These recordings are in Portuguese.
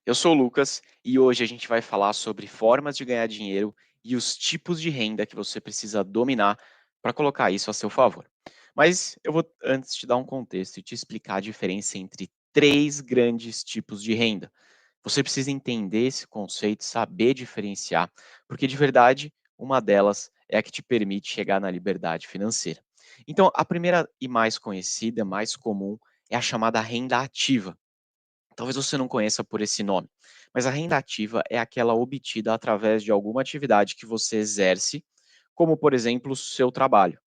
Eu sou o Lucas e hoje a gente vai falar sobre formas de ganhar dinheiro e os tipos de renda que você precisa dominar para colocar isso a seu favor. Mas eu vou antes te dar um contexto e te explicar a diferença entre três grandes tipos de renda. Você precisa entender esse conceito, saber diferenciar, porque de verdade uma delas é a que te permite chegar na liberdade financeira. Então, a primeira e mais conhecida, mais comum, é a chamada renda ativa. Talvez você não conheça por esse nome, mas a renda ativa é aquela obtida através de alguma atividade que você exerce, como por exemplo o seu trabalho.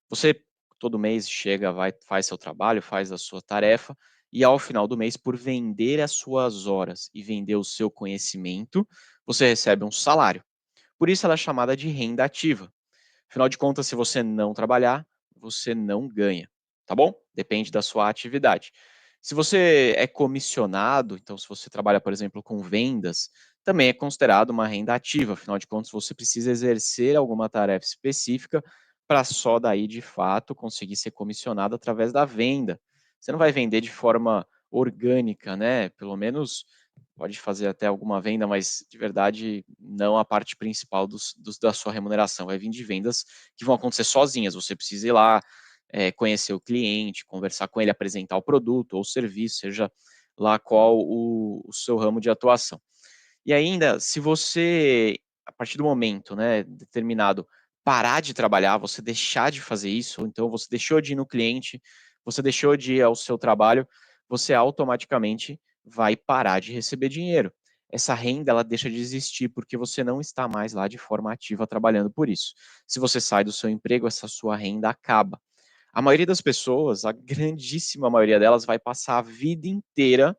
Você todo mês chega, vai, faz seu trabalho, faz a sua tarefa, e ao final do mês, por vender as suas horas e vender o seu conhecimento, você recebe um salário. Por isso ela é chamada de renda ativa. Afinal de contas, se você não trabalhar, você não ganha, tá bom? Depende da sua atividade. Se você é comissionado, então se você trabalha, por exemplo, com vendas, também é considerado uma renda ativa, afinal de contas você precisa exercer alguma tarefa específica para só daí, de fato, conseguir ser comissionado através da venda. Você não vai vender de forma orgânica, né, pelo menos pode fazer até alguma venda, mas de verdade não a parte principal da sua remuneração, vai vir de vendas que vão acontecer sozinhas, você precisa ir lá, conhecer o cliente, conversar com ele, apresentar o produto ou o serviço, seja lá qual o seu ramo de atuação. E ainda, se você, a partir do momento, né, determinado, parar de trabalhar, você deixar de fazer isso, ou então você deixou de ir no cliente, você deixou de ir ao seu trabalho, você automaticamente vai parar de receber dinheiro. Essa renda, ela deixa de existir, porque você não está mais lá de forma ativa trabalhando por isso. Se você sai do seu emprego, essa sua renda acaba. A maioria das pessoas, a grandíssima maioria delas, vai passar a vida inteira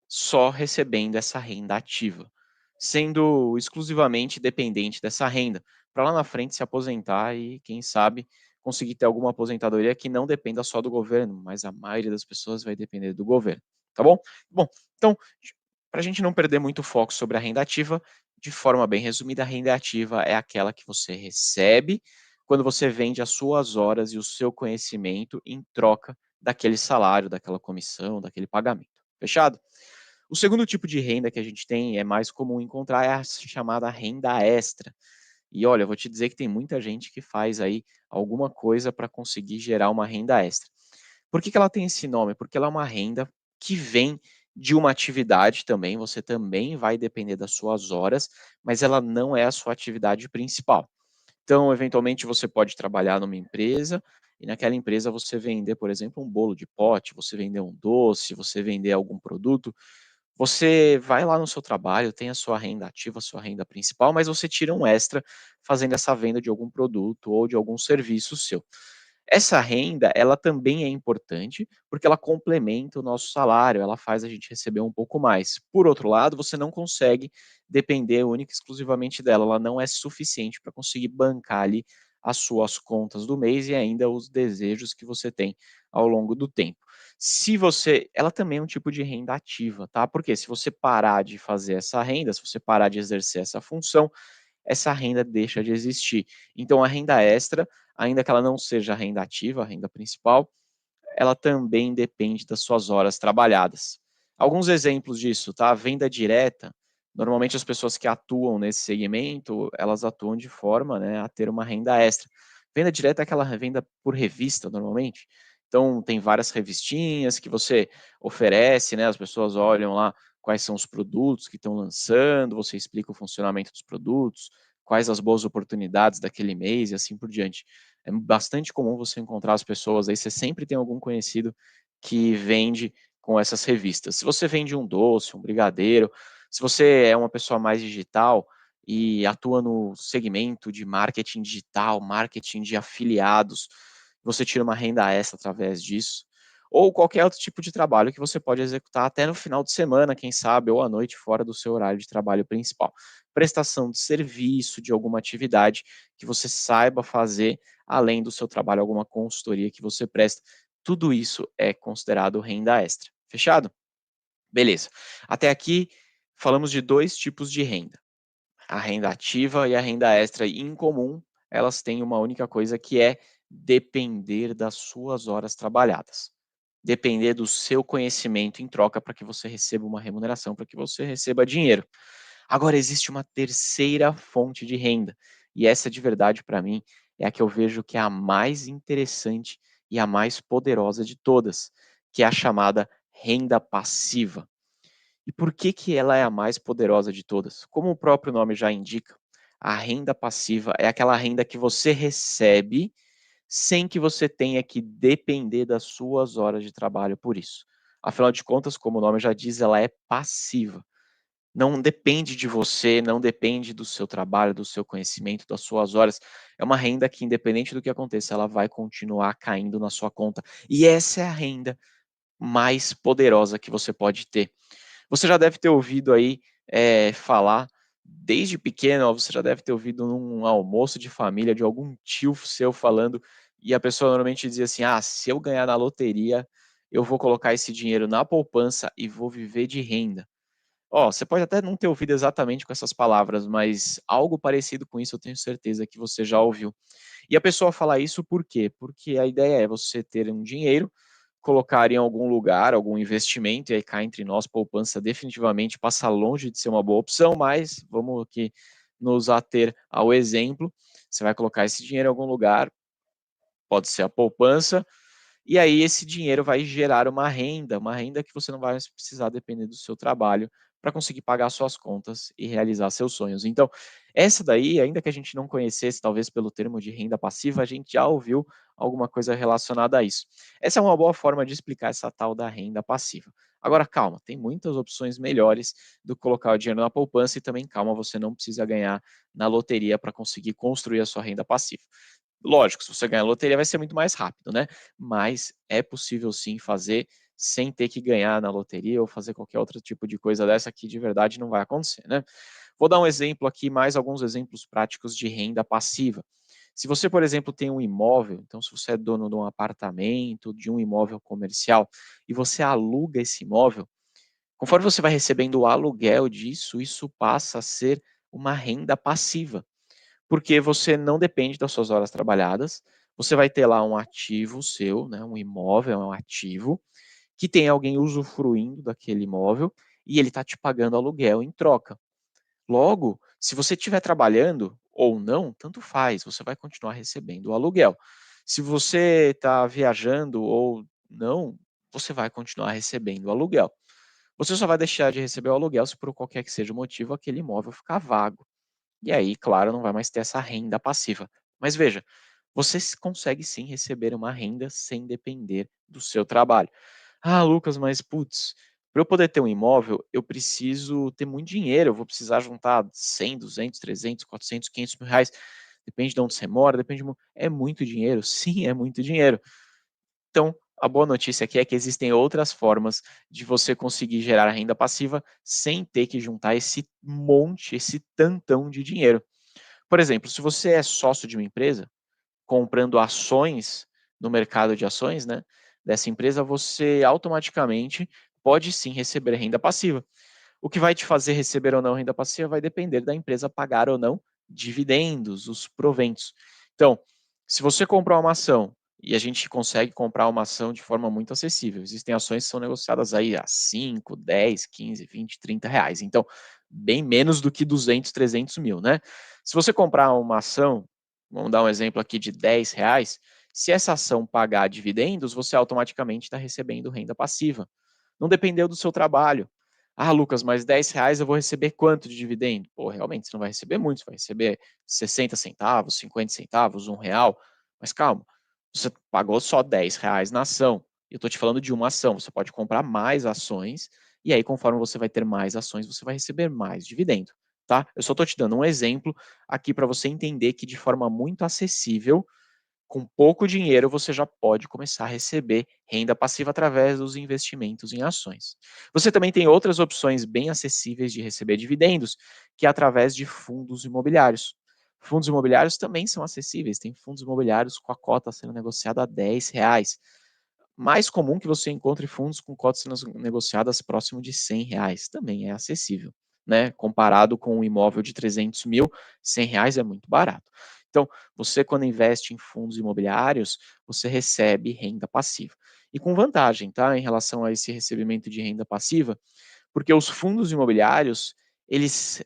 só recebendo essa renda ativa, sendo exclusivamente dependente dessa renda, para lá na frente se aposentar e, quem sabe, conseguir ter alguma aposentadoria que não dependa só do governo, mas a maioria das pessoas vai depender do governo, tá bom? Bom, então, para a gente não perder muito foco sobre a renda ativa, de forma bem resumida, a renda ativa é aquela que você recebe quando você vende as suas horas e o seu conhecimento em troca daquele salário, daquela comissão, daquele pagamento. Fechado? O segundo tipo de renda que a gente tem, é mais comum encontrar, é a chamada renda extra. E olha, eu vou te dizer que tem muita gente que faz aí alguma coisa para conseguir gerar uma renda extra. Por que que ela tem esse nome? Porque ela é uma renda que vem de uma atividade também, você também vai depender das suas horas, mas ela não é a sua atividade principal. Então, eventualmente, você pode trabalhar numa empresa e naquela empresa você vender, por exemplo, um bolo de pote, você vender um doce, você vender algum produto, você vai lá no seu trabalho, tem a sua renda ativa, a sua renda principal, mas você tira um extra fazendo essa venda de algum produto ou de algum serviço seu. Essa renda, ela também é importante, porque ela complementa o nosso salário, ela faz a gente receber um pouco mais. Por outro lado, você não consegue depender única e exclusivamente dela, ela não é suficiente para conseguir bancar ali as suas contas do mês e ainda os desejos que você tem ao longo do tempo. Se você ela também é um tipo de renda ativa, tá, porque se você parar de fazer essa renda, se você parar de exercer essa função, essa renda deixa de existir. Então a renda extra, ainda que ela não seja a renda ativa, a renda principal, ela também depende das suas horas trabalhadas. Alguns exemplos disso, tá? A venda direta, normalmente as pessoas que atuam nesse segmento, elas atuam de forma, né, a ter uma renda extra. Venda direta é aquela venda por revista, normalmente. Então, tem várias revistinhas que você oferece, né? As pessoas olham lá quais são os produtos que estão lançando, você explica o funcionamento dos produtos, quais as boas oportunidades daquele mês e assim por diante. É bastante comum você encontrar as pessoas aí, você sempre tem algum conhecido que vende com essas revistas. Se você vende um doce, um brigadeiro, se você é uma pessoa mais digital e atua no segmento de marketing digital, marketing de afiliados, você tira uma renda extra através disso. Ou qualquer outro tipo de trabalho que você pode executar até no final de semana, quem sabe, ou à noite, fora do seu horário de trabalho principal. Prestação de serviço, de alguma atividade que você saiba fazer além do seu trabalho, alguma consultoria que você presta. Tudo isso é considerado renda extra. Fechado? Beleza. Até aqui falamos de dois tipos de renda: a renda ativa e a renda extra. E em comum, elas têm uma única coisa que é depender das suas horas trabalhadas. depender do seu conhecimento em troca para que você receba uma remuneração, para que você receba dinheiro. Agora existe uma terceira fonte de renda, e essa de verdade para mim é a que eu vejo que é a mais interessante e a mais poderosa de todas, que é a chamada renda passiva. E por que que ela é a mais poderosa de todas? Como o próprio nome já indica, a renda passiva é aquela renda que você recebe sem que você tenha que depender das suas horas de trabalho por isso. Afinal de contas, como o nome já diz, ela é passiva. Não depende de você, não depende do seu trabalho, do seu conhecimento, das suas horas. É uma renda que, independente do que aconteça, ela vai continuar caindo na sua conta. E essa é a renda mais poderosa que você pode ter. Você já deve ter ouvido aí, falar desde pequeno, ó, você já deve ter ouvido num almoço de família de algum tio seu falando, e a pessoa normalmente dizia assim: "Ah, se eu ganhar na loteria, eu vou colocar esse dinheiro na poupança e vou viver de renda". Ó, você pode até não ter ouvido exatamente com essas palavras, mas algo parecido com isso eu tenho certeza que você já ouviu. E a pessoa fala isso por quê? Porque a ideia é você ter um dinheiro, colocar em algum lugar, algum investimento, e aí cá entre nós, poupança definitivamente passa longe de ser uma boa opção, mas vamos aqui nos ater ao exemplo. Você vai colocar esse dinheiro em algum lugar, pode ser a poupança, e aí esse dinheiro vai gerar uma renda que você não vai mais precisar depender do seu trabalho para conseguir pagar suas contas e realizar seus sonhos. Então, essa daí, ainda que a gente não conhecesse, talvez pelo termo de renda passiva, a gente já ouviu alguma coisa relacionada a isso. Essa é uma boa forma de explicar essa tal da renda passiva. Agora, calma, tem muitas opções melhores do que colocar o dinheiro na poupança e também calma, você não precisa ganhar na loteria para conseguir construir a sua renda passiva. Lógico, se você ganhar a loteria vai ser muito mais rápido, né, mas é possível sim fazer sem ter que ganhar na loteria ou fazer qualquer outro tipo de coisa dessa que de verdade não vai acontecer, né. Vou dar um exemplo aqui, mais alguns exemplos práticos de renda passiva. Se você, por exemplo, tem um imóvel, então se você é dono de um apartamento, de um imóvel comercial, e você aluga esse imóvel, conforme você vai recebendo o aluguel disso, isso passa a ser uma renda passiva. Porque você não depende das suas horas trabalhadas, você vai ter lá um ativo seu, né, um imóvel é um ativo, que tem alguém usufruindo daquele imóvel, e ele está te pagando aluguel em troca. Logo, se você estiver trabalhando ou não, tanto faz, você vai continuar recebendo o aluguel. Se você está viajando ou não, você vai continuar recebendo o aluguel. Você só vai deixar de receber o aluguel se por qualquer que seja o motivo aquele imóvel ficar vago. E aí, claro, não vai mais ter essa renda passiva. Mas veja, você consegue sim receber uma renda sem depender do seu trabalho. Ah, Lucas, mas putz, para eu poder ter um imóvel, eu preciso ter muito dinheiro, eu vou precisar juntar 100, 200, 300, 400, 500 mil reais. Depende de onde você mora, depende. É muito dinheiro? Sim, é muito dinheiro. Então, a boa notícia aqui é que existem outras formas de você conseguir gerar renda passiva sem ter que juntar esse monte, esse tantão de dinheiro. Por exemplo, se você é sócio de uma empresa, comprando ações no mercado de ações, né, dessa empresa, você automaticamente pode sim receber renda passiva. O que vai te fazer receber ou não renda passiva vai depender da empresa pagar ou não dividendos, os proventos. Então, se você comprar uma ação, e a gente consegue comprar uma ação de forma muito acessível, existem ações que são negociadas aí a 5, 10, 15, 20, 30 reais. Então, bem menos do que 200, 300 mil, né? Se você comprar uma ação, vamos dar um exemplo aqui de 10 reais, se essa ação pagar dividendos, você automaticamente está recebendo renda passiva. Não dependeu do seu trabalho. Ah, Lucas, mas 10 reais eu vou receber quanto de dividendo? Pô, realmente, você não vai receber muito, você vai receber 60 centavos, 50 centavos, R$ 1. Mas calma, você pagou só 10 reais na ação. Eu estou te falando de uma ação, você pode comprar mais ações, e aí conforme você vai ter mais ações, você vai receber mais dividendo, tá? Eu só estou te dando um exemplo aqui para você entender que de forma muito acessível, com pouco dinheiro, você já pode começar a receber renda passiva através dos investimentos em ações. Você também tem outras opções bem acessíveis de receber dividendos, que é através de fundos imobiliários. Fundos imobiliários também são acessíveis, tem fundos imobiliários com a cota sendo negociada a R$ 10. Mais comum que você encontre fundos com cotas sendo negociadas próximo de R$ 100, também é acessível, né? Comparado com um imóvel de 300 mil, R$ 100 é muito barato. Então, você quando investe em fundos imobiliários, você recebe renda passiva. E com vantagem, tá, em relação a esse recebimento de renda passiva, porque os fundos imobiliários, eles,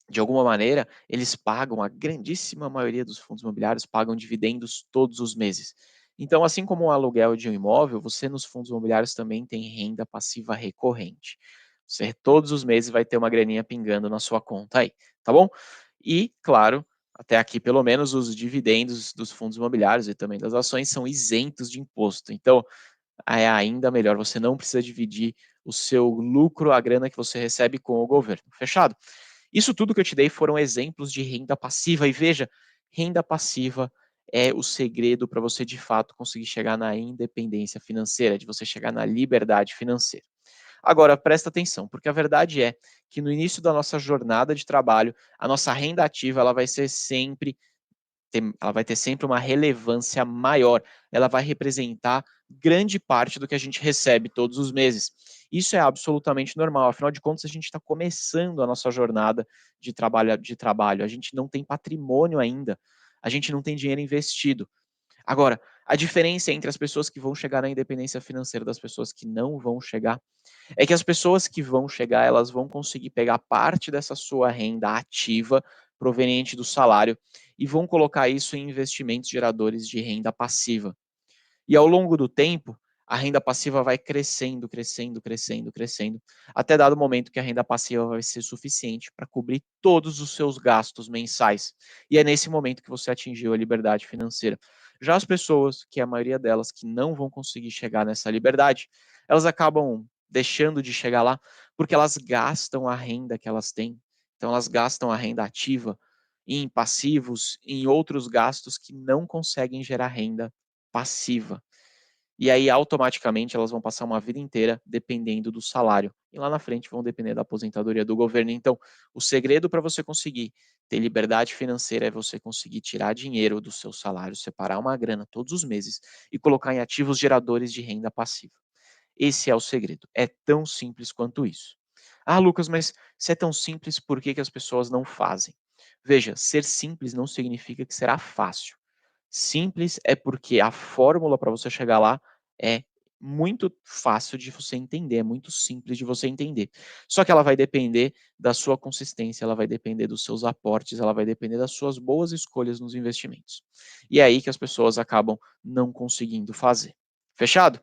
de alguma maneira, eles pagam, a grandíssima maioria dos fundos imobiliários pagam dividendos todos os meses. Então, assim como o aluguel de um imóvel, você nos fundos imobiliários também tem renda passiva recorrente. Você todos os meses vai ter uma graninha pingando na sua conta aí, tá bom? E, claro, até aqui pelo menos os dividendos dos fundos imobiliários e também das ações são isentos de imposto. Então, é ainda melhor, você não precisa dividir o seu lucro, a grana que você recebe com o governo. Fechado? Isso tudo que eu te dei foram exemplos de renda passiva, e veja, renda passiva é o segredo para você de fato conseguir chegar na independência financeira, de você chegar na liberdade financeira. Agora, presta atenção, porque a verdade é que no início da nossa jornada de trabalho, a nossa renda ativa ela vai ser sempre ela vai ter sempre uma relevância maior, ela vai representar grande parte do que a gente recebe todos os meses. Isso é absolutamente normal, afinal de contas, a gente está começando a nossa jornada de trabalho, a gente não tem patrimônio ainda, a gente não tem dinheiro investido. Agora, a diferença entre as pessoas que vão chegar na independência financeira das pessoas que não vão chegar é que as pessoas que vão chegar, elas vão conseguir pegar parte dessa sua renda ativa proveniente do salário e vão colocar isso em investimentos geradores de renda passiva. E ao longo do tempo, a renda passiva vai crescendo, crescendo, crescendo, crescendo, até dado momento que a renda passiva vai ser suficiente para cobrir todos os seus gastos mensais. E é nesse momento que você atingiu a liberdade financeira. Já as pessoas, que é a maioria delas que não vão conseguir chegar nessa liberdade, elas acabam deixando de chegar lá porque elas gastam a renda que elas têm. Então elas gastam a renda ativa em passivos, em outros gastos que não conseguem gerar renda passiva. E aí, automaticamente, elas vão passar uma vida inteira dependendo do salário. E lá na frente vão depender da aposentadoria do governo. Então, o segredo para você conseguir ter liberdade financeira é você conseguir tirar dinheiro do seu salário, separar uma grana todos os meses e colocar em ativos geradores de renda passiva. Esse é o segredo. É tão simples quanto isso. Ah, Lucas, mas se é tão simples, por que que as pessoas não fazem? Veja, ser simples não significa que será fácil. Simples é porque a fórmula para você chegar lá é muito fácil de você entender, é muito simples de você entender. Só que ela vai depender da sua consistência, ela vai depender dos seus aportes, ela vai depender das suas boas escolhas nos investimentos. E é aí que as pessoas acabam não conseguindo fazer. Fechado?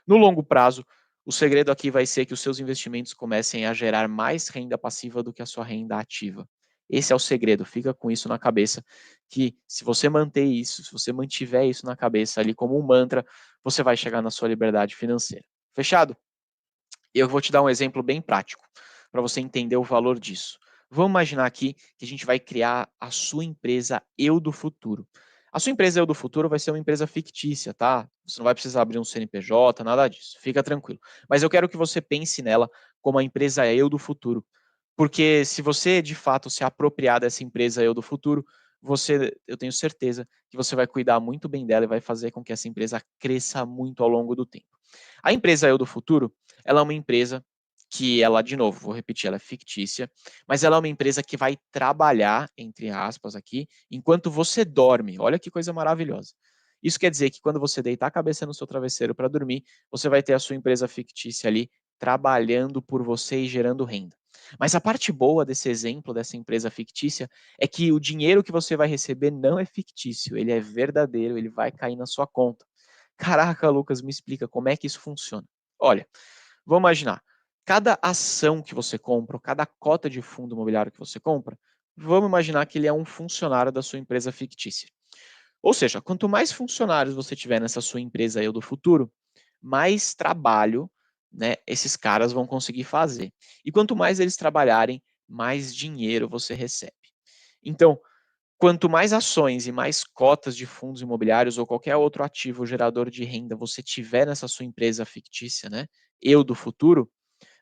No longo prazo, o segredo aqui vai ser que os seus investimentos comecem a gerar mais renda passiva do que a sua renda ativa. Esse é o segredo, fica com isso na cabeça, que se você manter isso, se você mantiver isso na cabeça ali como um mantra, você vai chegar na sua liberdade financeira. Fechado? Eu vou te dar um exemplo bem prático, para você entender o valor disso. Vamos imaginar aqui que a gente vai criar a sua empresa Eu do Futuro. A sua empresa Eu do Futuro vai ser uma empresa fictícia, tá? Você não vai precisar abrir um CNPJ, nada disso. Fica tranquilo. Mas eu quero que você pense nela como a empresa Eu do Futuro. Porque se você de fato se apropriar dessa empresa Eu do Futuro, eu tenho certeza que você vai cuidar muito bem dela e vai fazer com que essa empresa cresça muito ao longo do tempo. A empresa Eu do Futuro, ela é uma empresa que ela, de novo, vou repetir, ela é fictícia, mas ela é uma empresa que vai trabalhar, entre aspas aqui, enquanto você dorme. Olha que coisa maravilhosa. Isso quer dizer que quando você deitar a cabeça no seu travesseiro para dormir, você vai ter a sua empresa fictícia ali trabalhando por você e gerando renda. Mas a parte boa desse exemplo, dessa empresa fictícia, é que o dinheiro que você vai receber não é fictício, ele é verdadeiro, ele vai cair na sua conta. Caraca, Lucas, me explica como é que isso funciona. Olha, vamos imaginar, cada ação que você compra, ou cada cota de fundo imobiliário que você compra, vamos imaginar que ele é um funcionário da sua empresa fictícia. Ou seja, quanto mais funcionários você tiver nessa sua empresa Eu do Futuro, mais trabalho, né, esses caras vão conseguir fazer. E quanto mais eles trabalharem, mais dinheiro você recebe. Então, quanto mais ações e mais cotas de fundos imobiliários ou qualquer outro ativo gerador de renda você tiver nessa sua empresa fictícia, né, Eu do Futuro,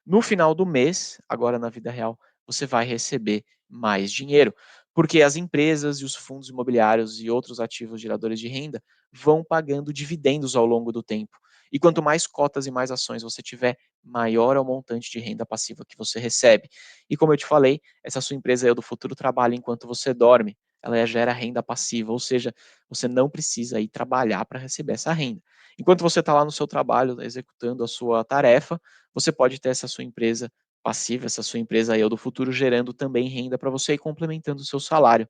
no final do mês, agora na vida real, você vai receber mais dinheiro, porque as empresas e os fundos imobiliários e outros ativos geradores de renda vão pagando dividendos ao longo do tempo. E quanto mais cotas e mais ações você tiver, maior é o montante de renda passiva que você recebe. E como eu te falei, essa sua empresa aí do futuro trabalha enquanto você dorme. ela gera renda passiva, ou seja, você não precisa ir trabalhar para receber essa renda. Enquanto você está lá no seu trabalho, executando a sua tarefa, você pode ter essa sua empresa passiva, essa sua empresa eu do futuro gerando também renda para você e complementando o seu salário.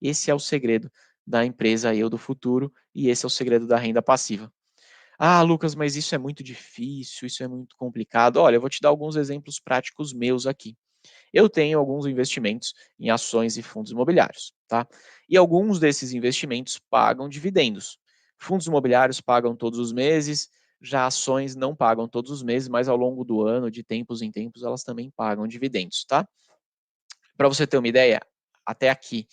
Esse é o segredo da empresa eu do futuro e esse é o segredo da renda passiva. Ah, Lucas, mas isso é muito difícil, isso é muito complicado. Olha, eu vou te dar alguns exemplos práticos meus aqui. Eu tenho alguns investimentos em ações e fundos imobiliários, tá? E alguns desses investimentos pagam dividendos. Fundos imobiliários pagam todos os meses, já ações não pagam todos os meses, mas ao longo do ano, de tempos em tempos, elas também pagam dividendos, tá? Para você ter uma ideia, até aqui,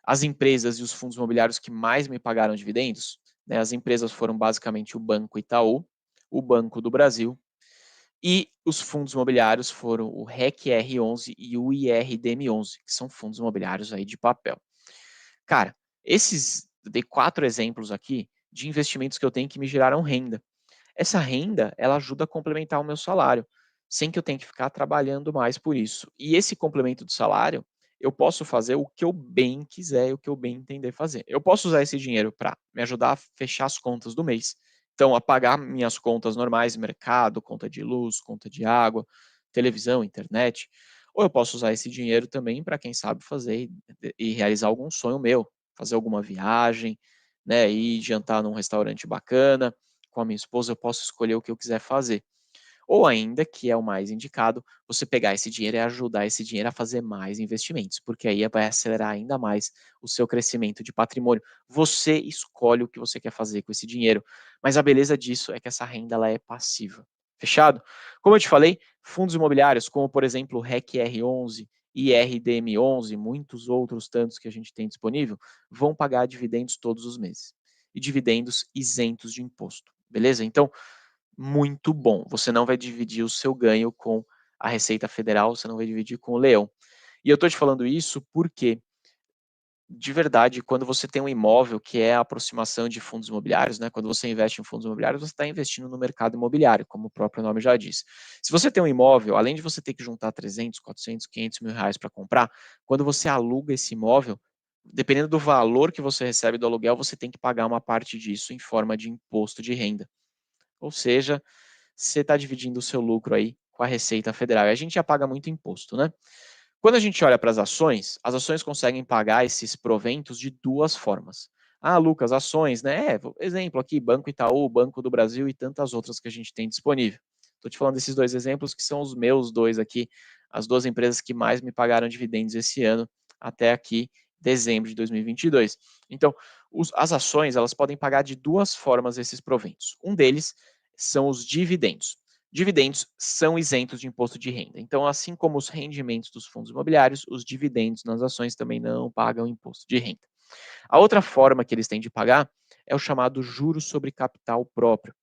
as empresas e os fundos imobiliários que mais me pagaram dividendos, né, as empresas foram basicamente o Banco Itaú, o Banco do Brasil, e os fundos imobiliários foram o REC-R11 e o IRDM11, que são fundos imobiliários aí de papel. Cara, esses, dei 4 exemplos aqui de investimentos que eu tenho que me geraram renda. Essa renda, ela ajuda a complementar o meu salário, sem que eu tenha que ficar trabalhando mais por isso. E esse complemento do salário, eu posso fazer o que eu bem quiser, o que eu bem entender fazer. Eu posso usar esse dinheiro para me ajudar a fechar as contas do mês. Então, a pagar minhas contas normais, mercado, conta de luz, conta de água, televisão, internet. Ou eu posso usar esse dinheiro também para, quem sabe, fazer e realizar algum sonho meu, fazer alguma viagem, né, ir jantar num restaurante bacana, com a minha esposa, eu posso escolher o que eu quiser fazer. Ou ainda, que é o mais indicado, você pegar esse dinheiro e ajudar esse dinheiro a fazer mais investimentos, porque aí vai acelerar ainda mais o seu crescimento de patrimônio. Você escolhe o que você quer fazer com esse dinheiro, mas a beleza disso é que essa renda ela é passiva. Fechado? Como eu te falei, fundos imobiliários, como por exemplo o REC-R11 e RDM11, muitos outros tantos que a gente tem disponível, vão pagar dividendos todos os meses. E dividendos isentos de imposto. Beleza? Então, muito bom. Você não vai dividir o seu ganho com a Receita Federal, você não vai dividir com o leão. E eu estou te falando isso porque, de verdade, quando você tem um imóvel que é a aproximação de fundos imobiliários, né, quando você investe em fundos imobiliários, você está investindo no mercado imobiliário, como o próprio nome já diz. Se você tem um imóvel, além de você ter que juntar 300, 400, 500 mil reais para comprar, quando você aluga esse imóvel, dependendo do valor que você recebe do aluguel, você tem que pagar uma parte disso em forma de imposto de renda. Ou seja, você está dividindo o seu lucro aí com a Receita Federal. E a gente já paga muito imposto, né? Quando a gente olha para as ações conseguem pagar esses proventos de duas formas. Ah, Lucas, ações, né? Exemplo aqui, Banco Itaú, Banco do Brasil e tantas outras que a gente tem disponível. Estou te falando desses dois exemplos que são os meus dois aqui, as duas empresas que mais me pagaram dividendos esse ano, até aqui, dezembro de 2022. Então, as ações, elas podem pagar de duas formas esses proventos. Um deles são os dividendos. Dividendos são isentos de imposto de renda. Então, assim como os rendimentos dos fundos imobiliários, os dividendos nas ações também não pagam imposto de renda. A outra forma que eles têm de pagar é o chamado juros sobre capital próprio.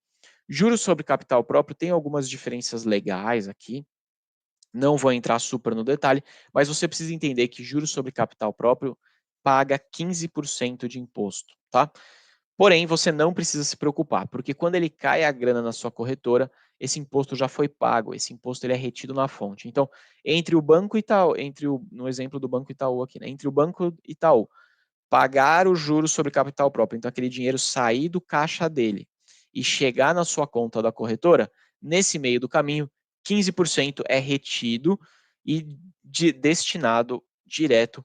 Juros sobre capital próprio tem algumas diferenças legais aqui, não vou entrar super no detalhe, mas você precisa entender que juros sobre capital próprio paga 15% de imposto, tá? Porém, você não precisa se preocupar, porque quando ele cai a grana na sua corretora, esse imposto já foi pago, esse imposto ele é retido na fonte. Então, entre o Banco Itaú, no exemplo do Banco Itaú aqui, né, entre o Banco Itaú pagar os juros sobre capital próprio, então aquele dinheiro sair do caixa dele e chegar na sua conta da corretora, nesse meio do caminho, 15% é retido e destinado direto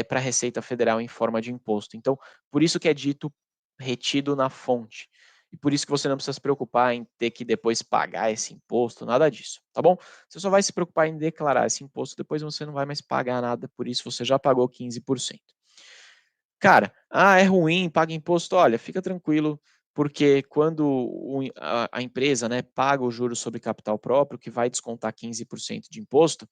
para a Receita Federal em forma de imposto. Então, por isso que é dito retido na fonte. E por isso que você não precisa se preocupar em ter que depois pagar esse imposto, nada disso, tá bom? Você só vai se preocupar em declarar esse imposto, depois você não vai mais pagar nada, por isso você já pagou 15%. Cara, é ruim, paga imposto. Olha, fica tranquilo, porque quando a empresa, né, paga o juros sobre capital próprio, que vai descontar 15% de imposto,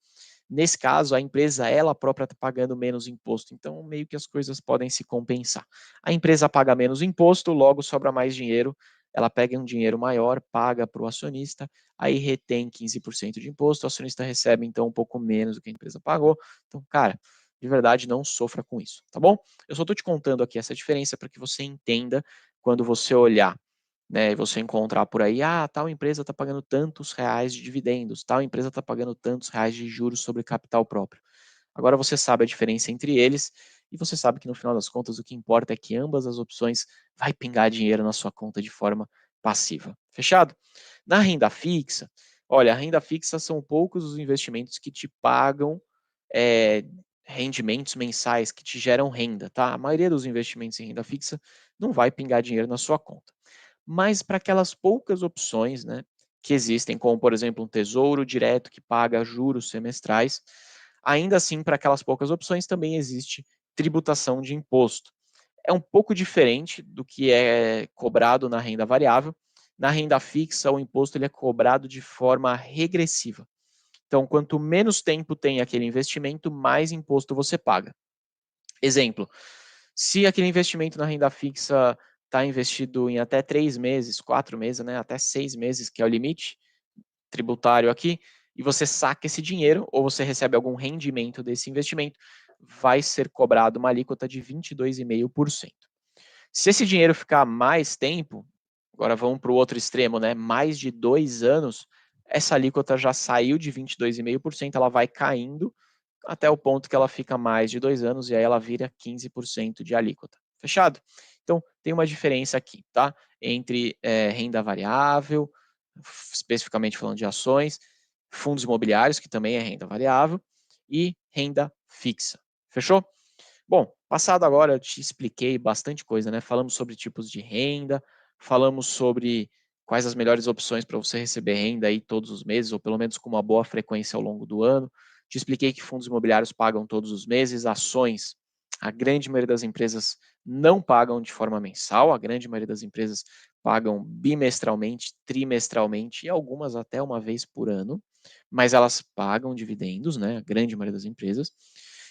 nesse caso, a empresa ela própria está pagando menos imposto. Então, meio que as coisas podem se compensar. A empresa paga menos imposto, logo sobra mais dinheiro. Ela pega um dinheiro maior, paga para o acionista, aí retém 15% de imposto. O acionista recebe, então, um pouco menos do que a empresa pagou. Então, cara, de verdade, não sofra com isso, tá bom? Eu só estou te contando aqui essa diferença para que você entenda quando você olhar, né, e você encontrar por aí, tal empresa está pagando tantos reais de dividendos, tal empresa está pagando tantos reais de juros sobre capital próprio. Agora você sabe a diferença entre eles e você sabe que no final das contas o que importa é que ambas as opções vai pingar dinheiro na sua conta de forma passiva. Fechado? Na renda fixa, olha, a renda fixa são poucos os investimentos que te pagam eh, rendimentos mensais, que te geram renda, tá? A maioria dos investimentos em renda fixa não vai pingar dinheiro na sua conta. Mas para aquelas poucas opções, né, que existem, como por exemplo um tesouro direto que paga juros semestrais, ainda assim para aquelas poucas opções também existe tributação de imposto. É um pouco diferente do que é cobrado na renda variável. Na renda fixa, o imposto ele é cobrado de forma regressiva. Então, quanto menos tempo tem aquele investimento, mais imposto você paga. Exemplo, se aquele investimento na renda fixa está investido em até 3 meses, 4 meses, né, até 6 meses, que é o limite tributário aqui, e você saca esse dinheiro ou você recebe algum rendimento desse investimento, vai ser cobrado uma alíquota de 22,5%. Se esse dinheiro ficar mais tempo, agora vamos para o outro extremo, né, mais de 2 anos, essa alíquota já saiu de 22,5%, ela vai caindo até o ponto que ela fica mais de 2 anos e aí ela vira 15% de alíquota. Fechado? Então, tem uma diferença aqui, tá? Entre renda variável, especificamente falando de ações, fundos imobiliários, que também é renda variável, e renda fixa. Fechou? Bom, passado agora, eu te expliquei bastante coisa, né? Falamos sobre tipos de renda, falamos sobre quais as melhores opções para você receber renda aí todos os meses, ou pelo menos com uma boa frequência ao longo do ano. Te expliquei que fundos imobiliários pagam todos os meses, ações, a grande maioria das empresas não pagam de forma mensal, a grande maioria das empresas pagam bimestralmente, trimestralmente e algumas até uma vez por ano, mas elas pagam dividendos, né? A grande maioria das empresas.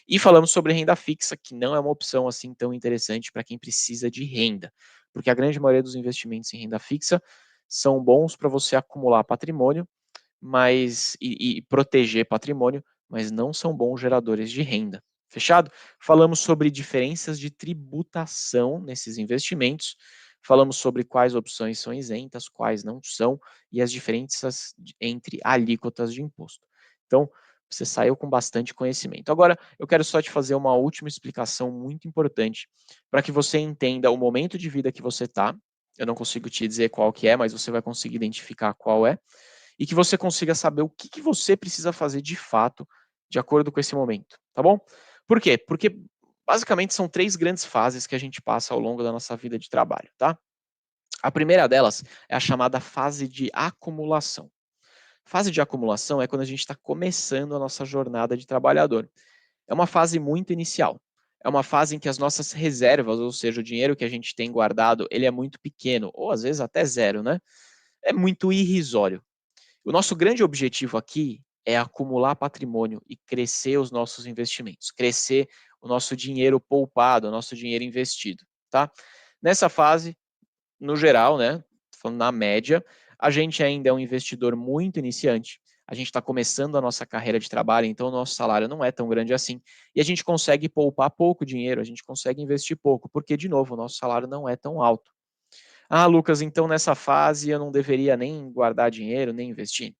E falamos sobre renda fixa, que não é uma opção assim tão interessante para quem precisa de renda, porque a grande maioria dos investimentos em renda fixa são bons para você acumular patrimônio, mas e proteger patrimônio, mas não são bons geradores de renda. Fechado? Falamos sobre diferenças de tributação nesses investimentos, falamos sobre quais opções são isentas, quais não são, e as diferenças entre alíquotas de imposto. Então, você saiu com bastante conhecimento. Agora, eu quero só te fazer uma última explicação muito importante para que você entenda o momento de vida que você está. Eu não consigo te dizer qual que é, mas você vai conseguir identificar qual é e que você consiga saber o que você precisa fazer de fato, de acordo com esse momento, tá bom? Por quê? Porque basicamente são 3 grandes fases que a gente passa ao longo da nossa vida de trabalho, tá? A primeira delas é a chamada fase de acumulação. Fase de acumulação é quando a gente está começando a nossa jornada de trabalhador. É uma fase muito inicial. É uma fase em que as nossas reservas, ou seja, o dinheiro que a gente tem guardado, ele é muito pequeno, ou às vezes até zero, né? É muito irrisório. O nosso grande objetivo aqui é acumular patrimônio e crescer os nossos investimentos, crescer o nosso dinheiro poupado, o nosso dinheiro investido, tá? Nessa fase, no geral, né, falando na média, a gente ainda é um investidor muito iniciante. A gente está começando a nossa carreira de trabalho, então o nosso salário não é tão grande assim. E a gente consegue poupar pouco dinheiro, a gente consegue investir pouco, porque, de novo, o nosso salário não é tão alto. Ah, Lucas, então nessa fase eu não deveria nem guardar dinheiro, nem investir?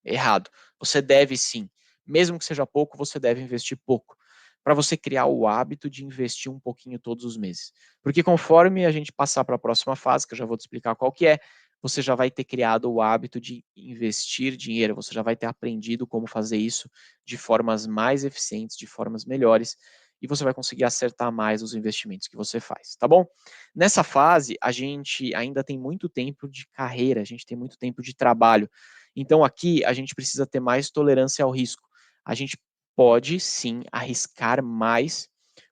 Errado. Você deve sim. Mesmo que seja pouco, você deve investir pouco. Para você criar o hábito de investir um pouquinho todos os meses. Porque conforme a gente passar para a próxima fase, que eu já vou te explicar qual que é, você já vai ter criado o hábito de investir dinheiro, você já vai ter aprendido como fazer isso de formas mais eficientes, de formas melhores, e você vai conseguir acertar mais os investimentos que você faz, tá bom? Nessa fase, a gente ainda tem muito tempo de carreira, a gente tem muito tempo de trabalho. Então aqui a gente precisa ter mais tolerância ao risco. A gente pode sim arriscar mais,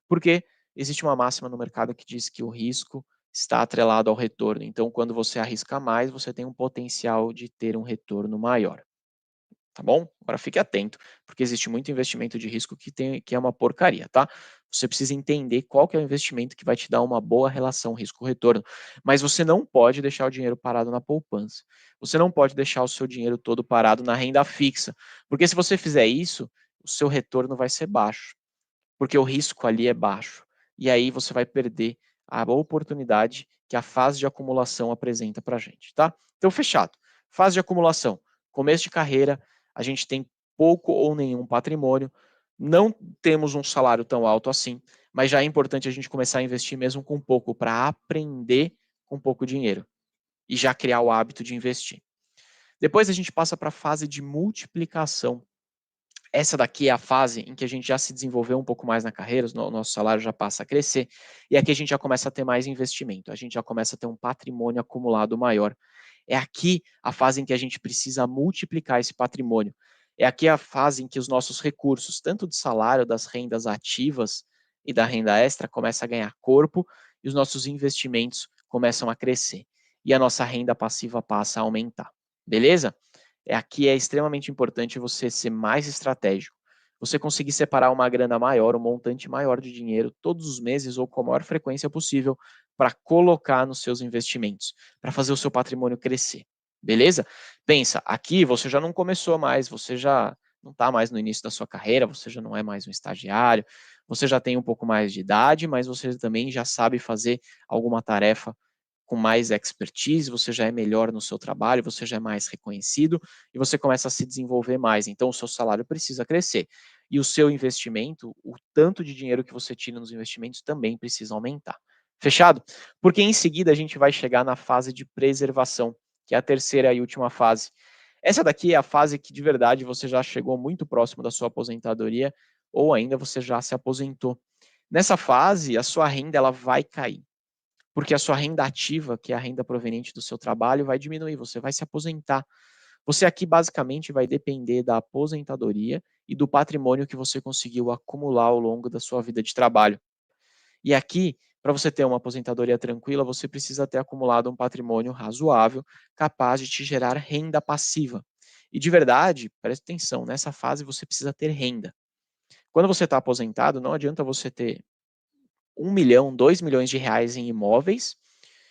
porque existe uma máxima no mercado que diz que o risco está atrelado ao retorno. Então, quando você arrisca mais, você tem um potencial de ter um retorno maior. Tá bom? Agora fique atento, porque existe muito investimento de risco que é uma porcaria, tá? Você precisa entender qual que é o investimento que vai te dar uma boa relação risco-retorno, mas você não pode deixar o dinheiro parado na poupança. Você não pode deixar o seu dinheiro todo parado na renda fixa, porque se você fizer isso, o seu retorno vai ser baixo, porque o risco ali é baixo. E aí você vai perder a oportunidade que a fase de acumulação apresenta para a gente, tá? Então, fechado. Fase de acumulação. Começo de carreira, a gente tem pouco ou nenhum patrimônio, não temos um salário tão alto assim, mas já é importante a gente começar a investir mesmo com pouco, para aprender com pouco dinheiro e já criar o hábito de investir. Depois a gente passa para a fase de multiplicação. Essa daqui é a fase em que a gente já se desenvolveu um pouco mais na carreira, o nosso salário já passa a crescer, e aqui a gente já começa a ter mais investimento, a gente já começa a ter um patrimônio acumulado maior. É aqui a fase em que a gente precisa multiplicar esse patrimônio. É aqui a fase em que os nossos recursos, tanto de salário, das rendas ativas e da renda extra, começam a ganhar corpo e os nossos investimentos começam a crescer. E a nossa renda passiva passa a aumentar. Beleza? Aqui é extremamente importante você ser mais estratégico. Você conseguir separar uma grana maior, um montante maior de dinheiro todos os meses ou com a maior frequência possível para colocar nos seus investimentos, para fazer o seu patrimônio crescer. Beleza? Pensa, aqui você já não começou mais, você já não está mais no início da sua carreira, você já não é mais um estagiário, você já tem um pouco mais de idade, mas você também já sabe fazer alguma tarefa com mais expertise, você já é melhor no seu trabalho, você já é mais reconhecido e você começa a se desenvolver mais. Então, o seu salário precisa crescer. E o seu investimento, o tanto de dinheiro que você tira nos investimentos também precisa aumentar. Fechado? Porque em seguida a gente vai chegar na fase de preservação, que é a terceira e última fase. Essa daqui é a fase que de verdade você já chegou muito próximo da sua aposentadoria ou ainda você já se aposentou. Nessa fase, a sua renda ela vai cair porque a sua renda ativa, que é a renda proveniente do seu trabalho, vai diminuir, você vai se aposentar. Você aqui basicamente vai depender da aposentadoria e do patrimônio que você conseguiu acumular ao longo da sua vida de trabalho. E aqui, para você ter uma aposentadoria tranquila, você precisa ter acumulado um patrimônio razoável, capaz de te gerar renda passiva. E de verdade, preste atenção, nessa fase você precisa ter renda. Quando você está aposentado, não adianta você ter 1 milhão, 2 milhões de reais em imóveis.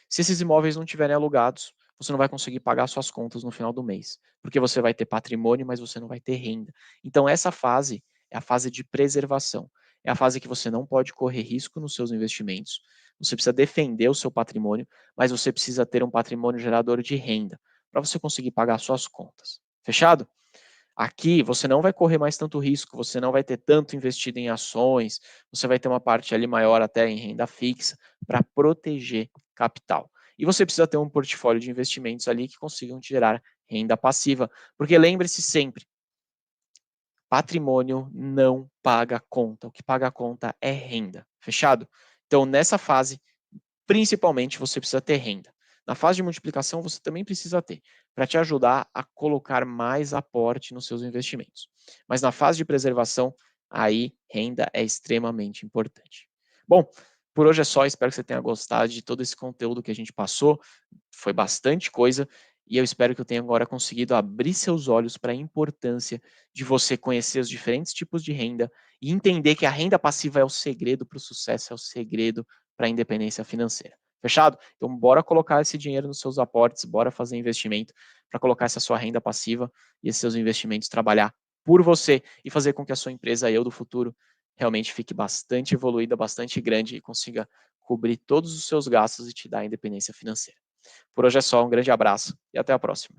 Se esses imóveis não estiverem alugados, você não vai conseguir pagar suas contas no final do mês, porque você vai ter patrimônio, mas você não vai ter renda. Então, essa fase é a fase de preservação. É a fase que você não pode correr risco nos seus investimentos. Você precisa defender o seu patrimônio, mas você precisa ter um patrimônio gerador de renda para você conseguir pagar suas contas. Fechado? Aqui você não vai correr mais tanto risco, você não vai ter tanto investido em ações, você vai ter uma parte ali maior até em renda fixa para proteger capital. E você precisa ter um portfólio de investimentos ali que consigam te gerar renda passiva, porque lembre-se sempre, patrimônio não paga conta, o que paga conta é renda, fechado? Então nessa fase principalmente você precisa ter renda. Na fase de multiplicação, você também precisa ter, para te ajudar a colocar mais aporte nos seus investimentos. Mas na fase de preservação, aí renda é extremamente importante. Bom, por hoje é só, espero que você tenha gostado de todo esse conteúdo que a gente passou. Foi bastante coisa e eu espero que eu tenha agora conseguido abrir seus olhos para a importância de você conhecer os diferentes tipos de renda e entender que a renda passiva é o segredo para o sucesso, é o segredo para a independência financeira. Fechado? Então, bora colocar esse dinheiro nos seus aportes, bora fazer investimento para colocar essa sua renda passiva e esses seus investimentos trabalhar por você e fazer com que a sua empresa Eu do Futuro realmente fique bastante evoluída, bastante grande e consiga cobrir todos os seus gastos e te dar independência financeira. Por hoje é só, um grande abraço e até a próxima.